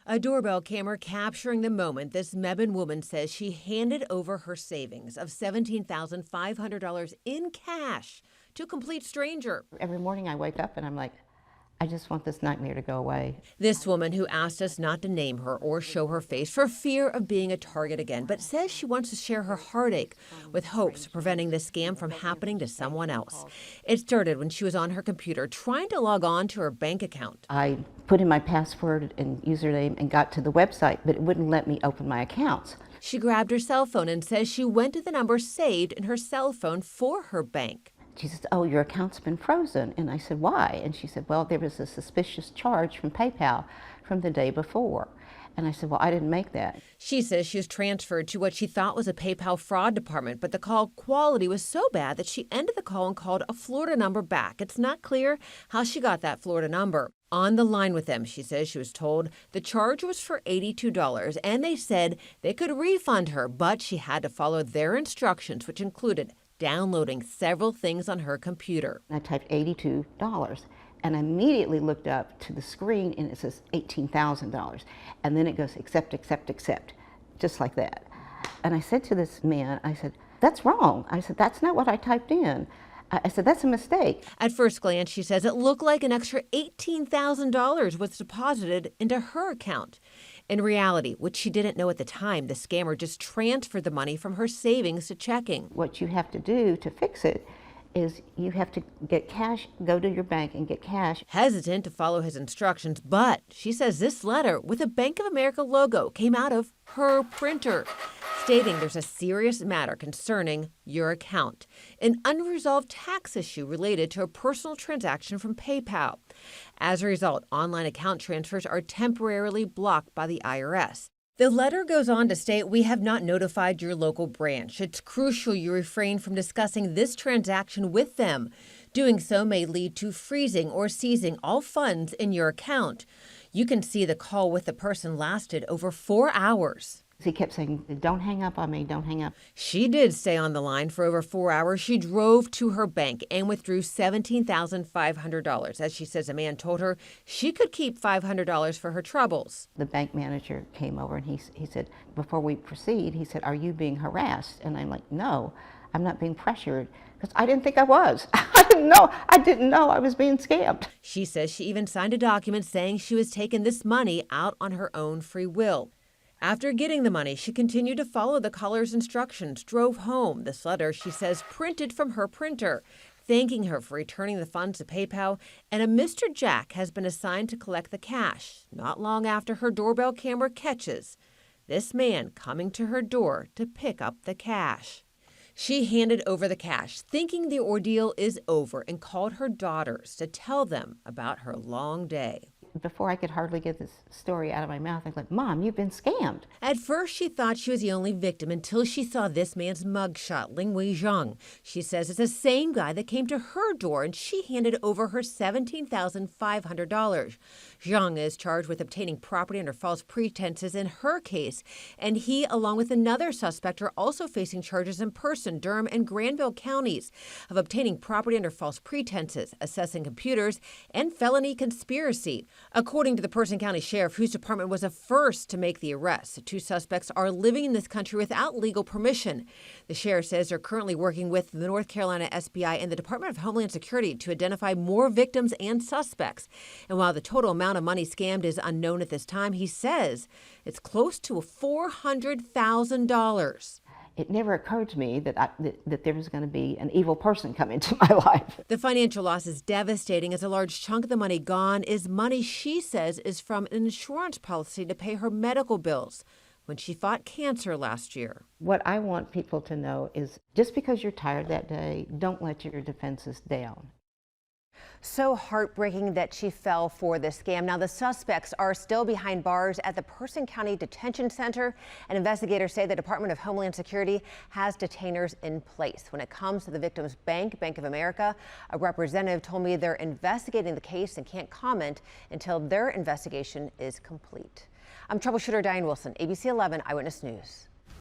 A doorbell camera capturing the moment this Mebane woman says she handed over her savings of $17,500 in cash to a complete stranger. Every morning I wake up and I'm like, I just want this nightmare to go away. This woman, who asked us not to name her or show her face for fear of being a target again, but says she wants to share her heartache with hopes of preventing this scam from happening to someone else. It started when she was on her computer trying to log on to her bank account. I put in my password and username and got to the website, but it wouldn't let me open my accounts. She grabbed her cell phone and says she went to the number saved in her cell phone for her bank. She said, oh, your account's been frozen. And I said, why? And she said, well, there was a suspicious charge from PayPal from the day before. And I said, well, I didn't make that. She says she was transferred to what she thought was a PayPal fraud department, but the call quality was so bad that she ended the call and called a Florida number back. It's not clear how she got that Florida number. On the line with them, she says she was told the charge was for $82, and they said they could refund her, but she had to follow their instructions, which included downloading several things on her computer. I typed $82 and I immediately looked up to the screen and it says $18,000. And then it goes accept, accept, accept, just like that. And I said to this man, I said, that's wrong. I said, that's not what I typed in. I said, that's a mistake. At first glance, she says it looked like an extra $18,000 was deposited into her account. In reality, which she didn't know at the time, the scammer just transferred the money from her savings to checking. What you have to do to fix it is you have to get cash, go to your bank and get cash. Hesitant to follow his instructions, but she says this letter with a Bank of America logo came out of her printer, stating there's a serious matter concerning your account, an unresolved tax issue related to a personal transaction from PayPal. As a result, online account transfers are temporarily blocked by the IRS. The letter goes on to state, we have not notified your local branch. It's crucial you refrain from discussing this transaction with them. Doing so may lead to freezing or seizing all funds in your account. You can see the call with the person lasted over 4 hours. He kept saying, don't hang up on me, don't hang up. She did stay on the line for over 4 hours. She drove to her bank and withdrew $17,500. As she says, a man told her she could keep $500 for her troubles. The bank manager came over and he said, before we proceed, he said, are you being harassed? And I'm like, no, I'm not being pressured. Because I didn't think I was. I didn't know I was being scammed. She says she even signed a document saying she was taking this money out on her own free will. After getting the money, she continued to follow the caller's instructions, drove home. This letter, she says, printed from her printer, thanking her for returning the funds to PayPal, and a Mr. Jack has been assigned to collect the cash, not long after her doorbell camera catches this man coming to her door to pick up the cash. She handed over the cash, thinking the ordeal is over, and called her daughters to tell them about her long day. Before I could hardly get this story out of my mouth, I was like, Mom, you've been scammed. At first, she thought she was the only victim until she saw this man's mugshot, Lingwei Zhang. She says it's the same guy that came to her door and she handed over her $17,500. Zhang is charged with obtaining property under false pretenses in her case, and he, along with another suspect, are also facing charges in Person, Durham, and Granville counties of obtaining property under false pretenses, accessing computers, and felony conspiracy. According to the Person County Sheriff, whose department was the first to make the arrest, the two suspects are living in this country without legal permission. The sheriff says they're currently working with the North Carolina SBI and the Department of Homeland Security to identify more victims and suspects. And while the total amount of money scammed is unknown at this time, he says it's close to $400,000. It never occurred to me that there was going to be an evil person come into my life. The financial loss is devastating, as a large chunk of the money gone is money she says is from an insurance policy to pay her medical bills when she fought cancer last year. What I want people to know is just because you're tired that day, don't let your defenses down. So heartbreaking that she fell for this scam. Now, the suspects are still behind bars at the Person County Detention Center, and investigators say the Department of Homeland Security has detainers in place. When it comes to the victim's bank, Bank of America, a representative told me they're investigating the case and can't comment until their investigation is complete. I'm troubleshooter Diane Wilson, ABC 11 Eyewitness News.